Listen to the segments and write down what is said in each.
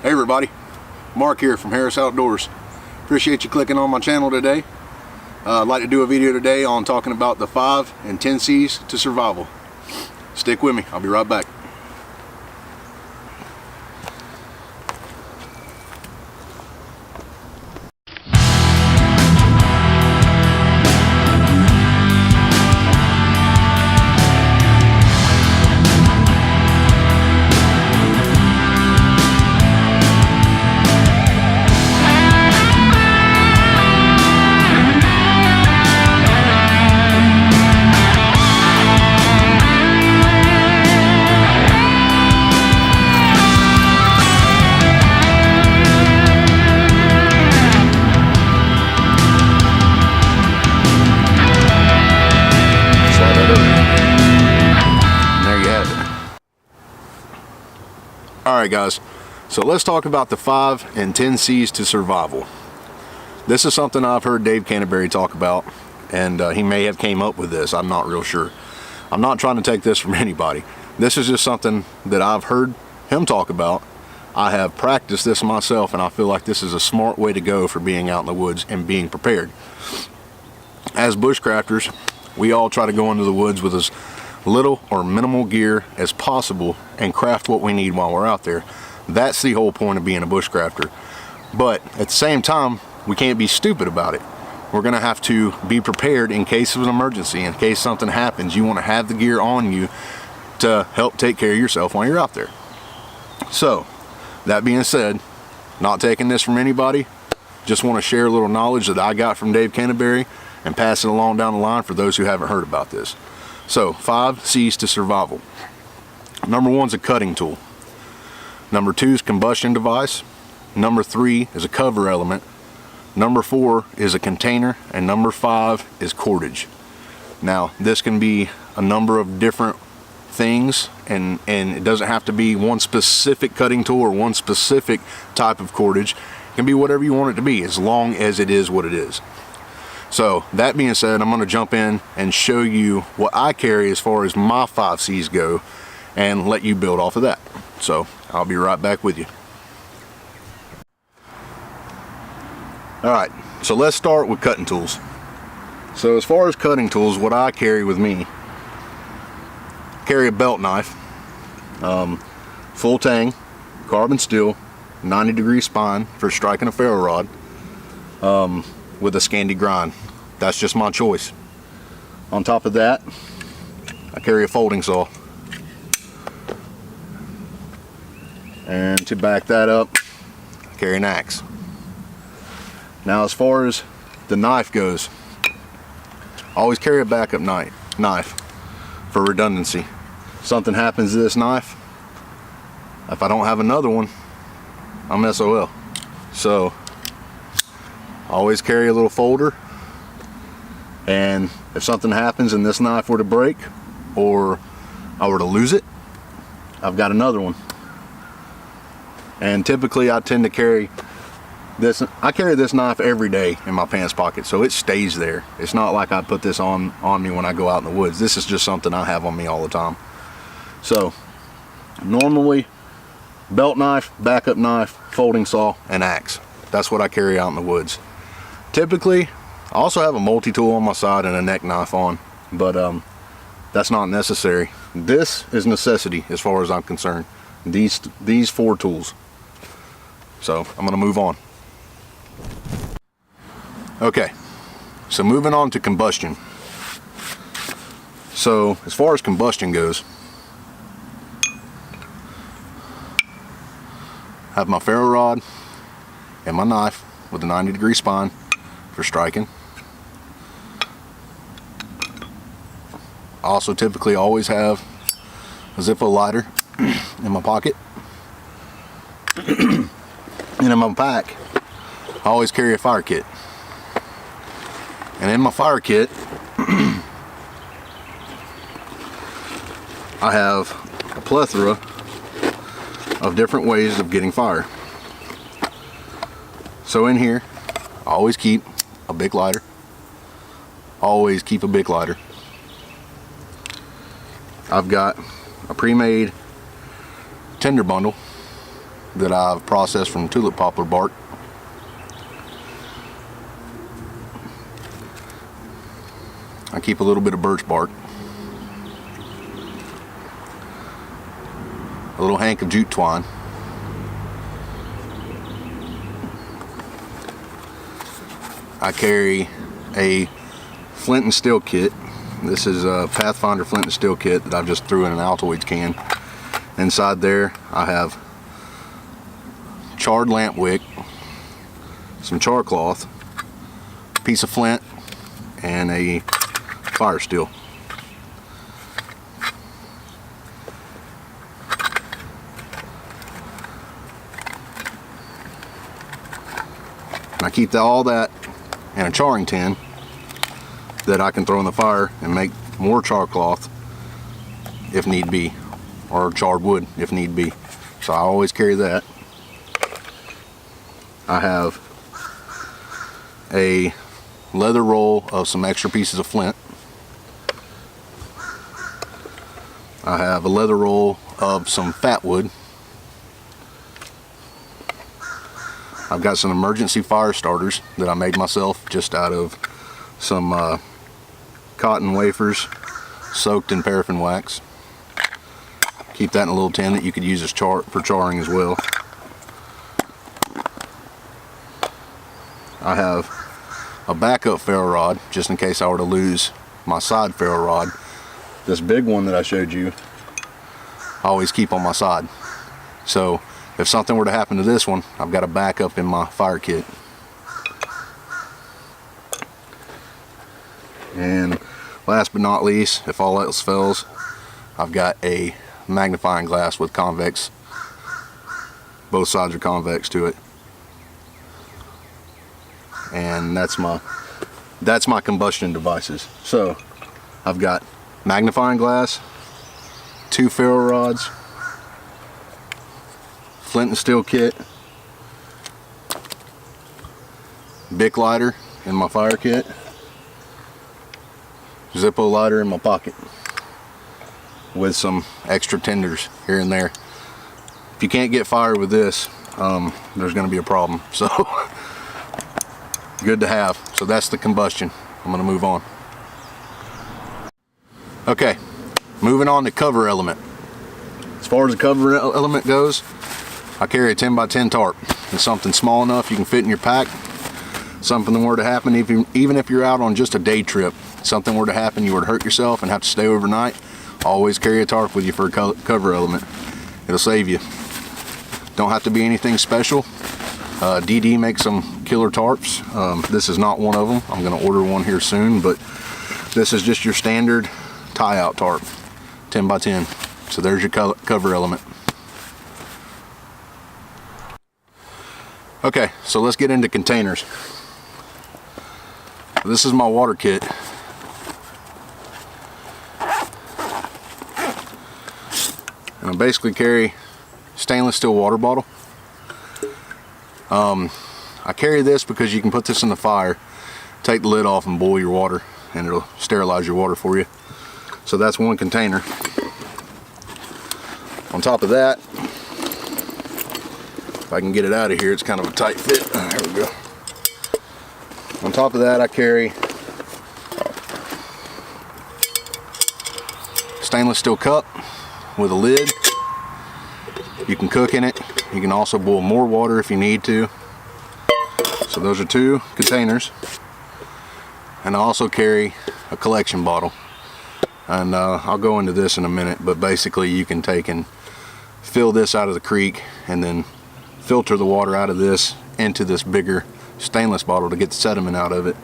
Hey everybody, Mark here from Harris Outdoors. Appreciate you clicking on my channel today. I'd like to do a video today on talking about the 5 and 10 C's to survival. Stick with me, I'll be right back. Alright guys, so let's talk about the 5 and 10 C's to survival. This is something I've heard Dave Canterbury talk about, and he may have came up with this, I'm not real sure. I'm not trying to take this from anybody. This is just something that I've heard him talk about. I have practiced this myself, and I feel like this is a smart way to go for being out in the woods and being prepared. As bushcrafters, we all try to go into the woods with as little or minimal gear as possible and craft what we need while we're out there. That's the whole point of being a bushcrafter. But at the same time, we can't be stupid about it. We're gonna have to be prepared in case of an emergency. In case something happens, you want to have the gear on you to help take care of yourself while you're out there. So that being said, not taking this from anybody, just want to share a little knowledge that I got from Dave Canterbury and pass it along down the line for those who haven't heard about this. So 5 C's to survival. Number 1 is a cutting tool. Number 2 is combustion device. Number 3 is a cover element. Number 4 is a container, and number 5 is cordage. Now this can be a number of different things, and it doesn't have to be one specific cutting tool or one specific type of cordage. It can be whatever you want it to be, as long as it is what it is. So that being said, I'm going to jump in and show you what I carry as far as my 5 C's go and let you build off of that. So I'll be right back with you. Alright, so let's start with cutting tools. So as far as cutting tools, what I carry with me, carry a belt knife, full tang, carbon steel, 90-degree spine for striking a ferro rod, with a Scandi grind. That's just my choice. On top of that, I carry a folding saw. And to back that up, I carry an axe. Now as far as the knife goes, I always carry a backup knife for redundancy. Something happens to this knife, if I don't have another one, I'm SOL. So I always carry a little folder, and if something happens and this knife were to break or I were to lose it, I've got another one. And typically I tend to carry this, I carry this knife every day in my pants pocket, so it stays there. It's not like I put this on me when I go out in the woods. This is just something I have on me all the time. So normally belt knife, backup knife, folding saw, and axe. That's what I carry out in the woods. Typically, I also have a multi-tool on my side and a neck knife on, but that's not necessary. This is necessity as far as I'm concerned. These 4 tools. So I'm gonna move on. Okay, so moving on to combustion. So as far as combustion goes, I have my ferro rod and my knife with a 90-degree spine for striking. I also typically always have a Zippo lighter in my pocket. And in my pack, I always carry a fire kit. And in my fire kit, I have a plethora of different ways of getting fire. So in here, I always keep a big lighter. Always keep a big lighter. I've got a pre-made tinder bundle that I've processed from tulip poplar bark. I keep a little bit of birch bark, a little hank of jute twine, I carry a flint and steel kit. This is a Pathfinder flint and steel kit that I've just threw in an Altoids can. Inside there I have charred lamp wick, some char cloth, a piece of flint, and a fire steel. And I keep all that in a charring tin that I can throw in the fire and make more char cloth if need be, or charred wood if need be. So I always carry that. I have a leather roll of some extra pieces of flint. I have a leather roll of some fat wood. I've got some emergency fire starters that I made myself just out of some cotton wafers soaked in paraffin wax. Keep that in a little tin that you could use as for charring as well. I have a backup ferro rod just in case I were to lose my side ferro rod. This big one that I showed you, I always keep on my side. So if something were to happen to this one, I've got a backup in my fire kit. And last but not least, if all else fails, I've got a magnifying glass with convex. Both sides are convex to it. And that's my combustion devices. So I've got magnifying glass, 2 ferro rods, flint and steel kit, Bic lighter in my fire kit, Zippo lighter in my pocket with some extra tenders here and there. If you can't get fire with this, there's going to be a problem. So good to have. So that's the combustion. I'm going to move on. Okay, moving on to cover element. As far as the cover element goes, I carry a 10 by 10 tarp. It's something small enough you can fit in your pack. Something were to happen, even if you're out on just a day trip, something were to happen, you were to hurt yourself and have to stay overnight, always carry a tarp with you for a cover element. It'll save you. Don't have to be anything special. DD makes some killer tarps. This is not one of them. I'm going to order one here soon, but this is just your standard tie-out tarp, 10 by 10. So there's your cover element. Okay, so let's get into containers. This is my water kit. And I basically carry stainless steel water bottle. I carry this because you can put this in the fire, take the lid off and boil your water, and it'll sterilize your water for you. So that's one container. On top of that, if I can get it out of here, it's kind of a tight fit. There we go. On top of that, I carry stainless steel cup with a lid. You can cook in it. You can also boil more water if you need to. So those are 2 containers. And I also carry a collection bottle. And I'll go into this in a minute, but basically you can take and fill this out of the creek and then filter the water out of this into this bigger stainless bottle to get the sediment out of it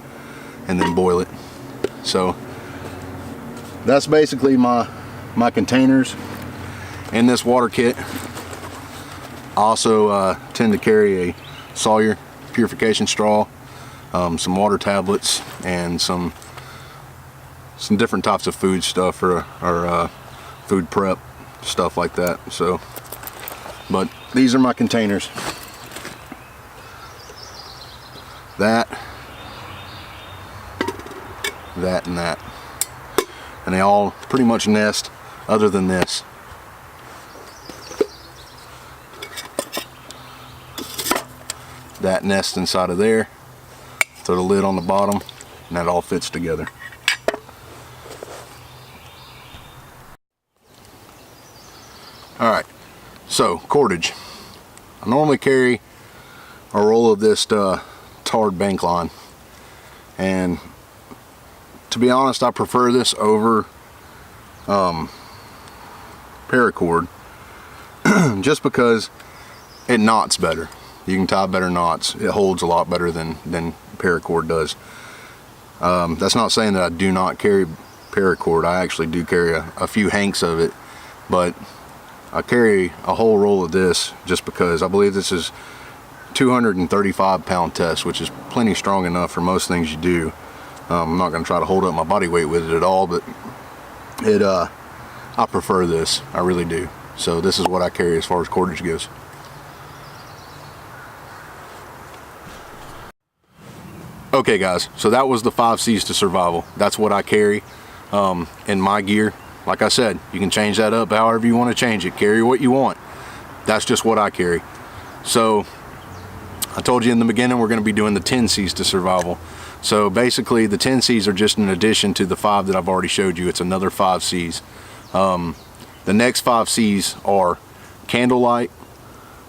and then boil it. So that's basically my containers in this water kit. I also tend to carry a Sawyer purification straw, some water tablets, and some different types of food stuff or food prep stuff like that. So, but these are my containers. That, and that. And they all pretty much nest other than this. that nest inside of there, throw the lid on the bottom, and that all fits together. Alright, so cordage. I normally carry a roll of this tarred bank line, and to be honest, I prefer this over paracord just because it knots better. You can tie better knots. It holds a lot better than paracord does. That's not saying that I do not carry paracord. I actually do carry a few hanks of it, but I carry a whole roll of this just because I believe this is 235 pound test, which is plenty strong enough for most things you do. I'm not going to try to hold up my body weight with it at all, but I prefer this. I really do. So this is what I carry as far as cordage goes. Okay guys, so that was the 5 C's to survival. That's what I carry in my gear. Like I said, you can change that up however you want to change it. Carry what you want. That's just what I carry. So I told you in the beginning we're going to be doing the 10 C's to survival. So basically the 10 C's are just an addition to the 5 that I've already showed you. It's another 5 C's. The next 5 C's are candlelight,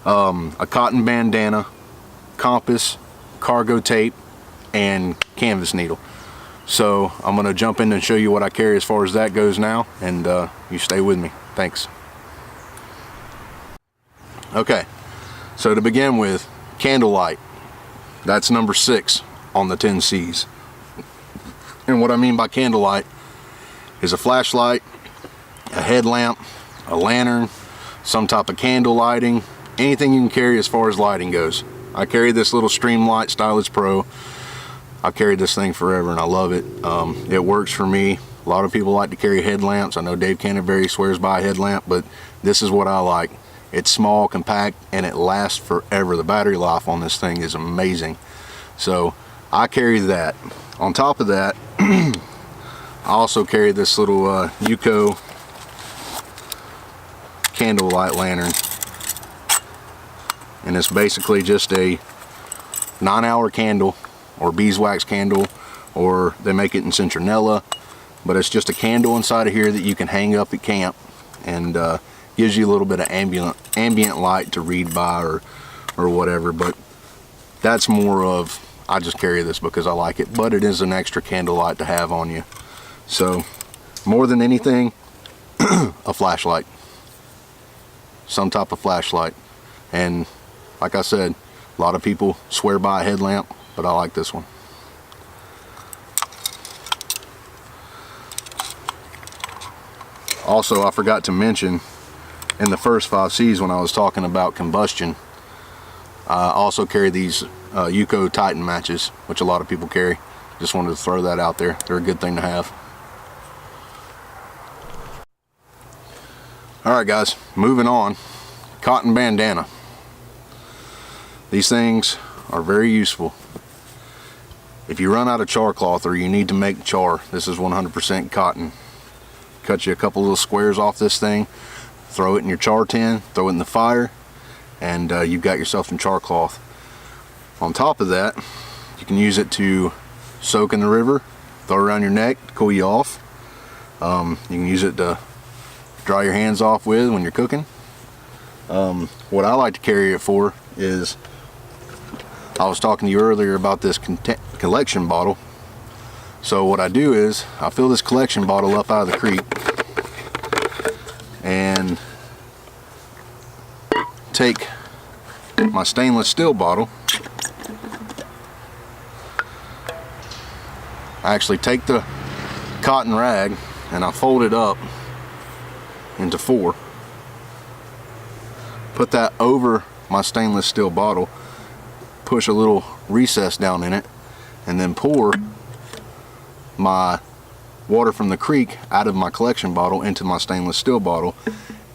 a cotton bandana, compass, cargo tape, and canvas needle. So I'm going to jump in and show you what I carry as far as that goes now, and you stay with me. Thanks. Okay, so to begin with, candlelight. That's number 6 on the 10 C's. And what I mean by candlelight is a flashlight, a headlamp, a lantern, some type of candle lighting, anything you can carry as far as lighting goes. I carry this little Streamlight Stylus Pro. I've carried this thing forever and I love it. It works for me. A lot of people like to carry headlamps. I know Dave Canterbury swears by a headlamp, but this is what I like. It's small, compact, and it lasts forever. The battery life on this thing is amazing. So I carry that. On top of that, I also carry this little Yuko candlelight lantern. And it's basically just a 9-hour candle, or beeswax candle, or they make it in citronella, but it's just a candle inside of here that you can hang up at camp, and gives you a little bit of ambient light to read by or whatever. But that's more of, I just carry this because I like it, but it is an extra candle light to have on you. So more than anything, a flashlight, some type of flashlight. And like I said, a lot of people swear by a headlamp, but I like this one. Also, I forgot to mention in the first 5 C's when I was talking about combustion, I also carry these Yuko Titan matches, which a lot of people carry. Just wanted to throw that out there. They're a good thing to have. Alright guys, moving on. Cotton bandana. These things are very useful. If you run out of char cloth or you need to make char, this is 100% cotton. Cut you a couple little squares off this thing, throw it in your char tin, throw it in the fire, and you've got yourself some char cloth. On top of that, you can use it to soak in the river, throw it around your neck to cool you off. You can use it to dry your hands off with when you're cooking. What I like to carry it for is, I was talking to you earlier about this collection bottle. So what I do is I fill this collection bottle up out of the creek and take my stainless steel bottle. I actually take the cotton rag and I fold it up into 4. Put that over my stainless steel bottle, push a little recess down in it, and then pour my water from the creek out of my collection bottle into my stainless steel bottle,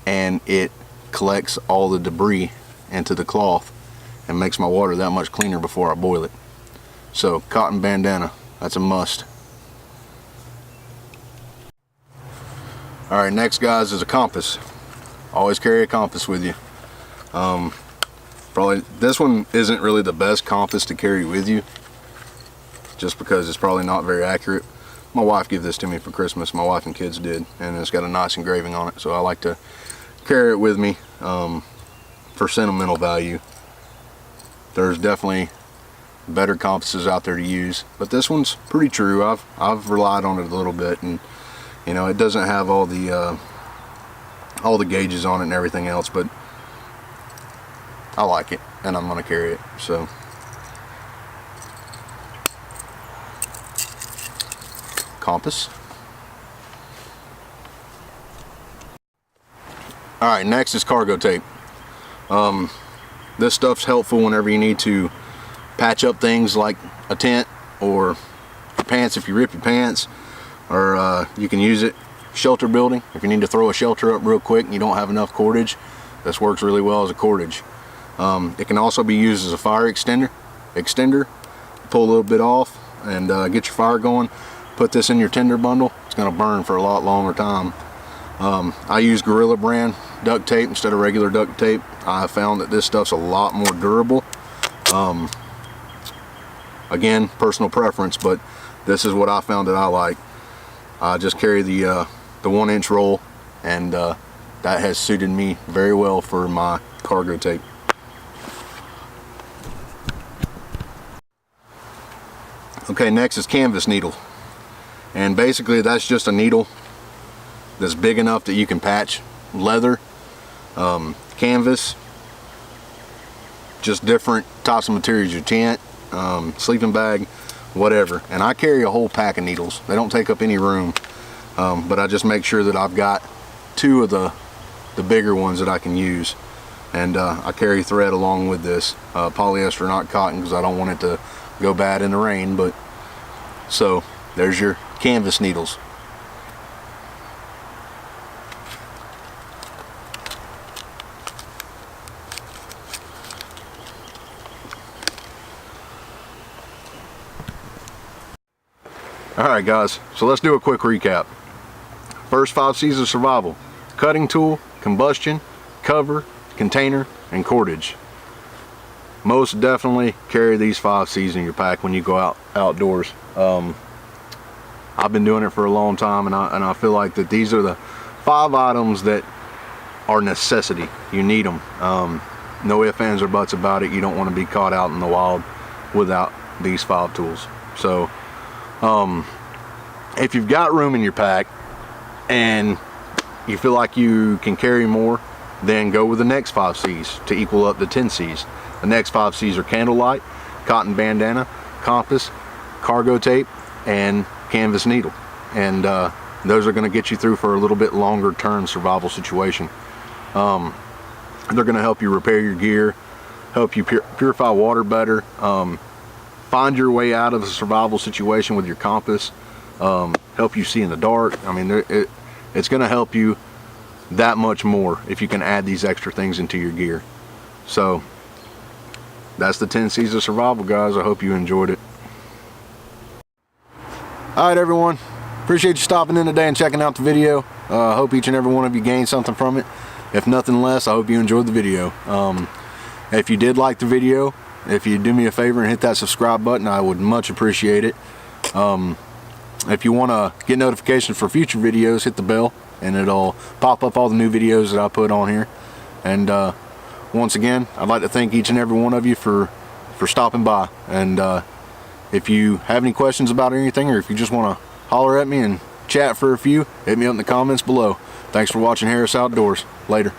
and it collects all the debris into the cloth and makes my water that much cleaner before I boil it. So cotton bandana, that's a must. Alright, next guys is a compass. Always carry a compass with you. Probably this one isn't really the best compass to carry with you, just because it's probably not very accurate. My wife gave this to me for Christmas. My wife and kids did, and it's got a nice engraving on it, so I like to carry it with me for sentimental value. There's definitely better compasses out there to use, but this one's pretty true. I've relied on it a little bit, and you know, it doesn't have all the gauges on it and everything else, but I like it, and I'm gonna carry it. So compass. Alright, next is cargo tape. This stuff's helpful whenever you need to patch up things like a tent or your pants if you rip your pants, or you can use it shelter building. If you need to throw a shelter up real quick and you don't have enough cordage, this works really well as a cordage. It can also be used as a fire extender. Pull a little bit off and get your fire going. Put this in your tinder bundle. It's going to burn for a lot longer time. I use Gorilla brand duct tape instead of regular duct tape. I found that this stuff's a lot more durable. Again, personal preference, but this is what I found that I like. I just carry the 1-inch roll, and that has suited me very well for my cargo tape. Okay, next is canvas needle. And basically that's just a needle that's big enough that you can patch leather, canvas, just different types of materials, your tent, sleeping bag, whatever. And I carry a whole pack of needles. They don't take up any room, but I just make sure that I've got 2 of the bigger ones that I can use. And I carry thread along with this, polyester, not cotton, because I don't want it to go bad in the rain. But so there's your canvas needles. Alright guys, so let's do a quick recap. First 5 C's of survival: cutting tool, combustion, cover, container, and cordage. Most definitely carry these 5 C's in your pack when you go outdoors. I've been doing it for a long time, and I feel like that these are the 5 items that are necessity. You need them. No ifs, ands, or buts about it. You don't want to be caught out in the wild without these 5 tools. So if you've got room in your pack and you feel like you can carry more, then go with the next 5 C's to equal up the 10 C's. The next 5 C's are candlelight, cotton bandana, compass, cargo tape, and canvas needle. And those are going to get you through for a little bit longer term survival situation. They're going to help you repair your gear, help you purify water better, find your way out of a survival situation with your compass, help you see in the dark. I mean, it's going to help you that much more if you can add these extra things into your gear. So that's the 10 C's of survival, guys. I hope you enjoyed it. Alright everyone, appreciate you stopping in today and checking out the video. I hope each and every one of you gained something from it. If nothing less, I hope you enjoyed the video. If you did like the video, if you do me a favor and hit that subscribe button, I would much appreciate it. If you want to get notifications for future videos, hit the bell and it'll pop up all the new videos that I put on here. And once again, I'd like to thank each and every one of you for stopping by. And if you have any questions about anything, or if you just want to holler at me and chat for a few, hit me up in the comments below. Thanks for watching Harris Outdoors. Later.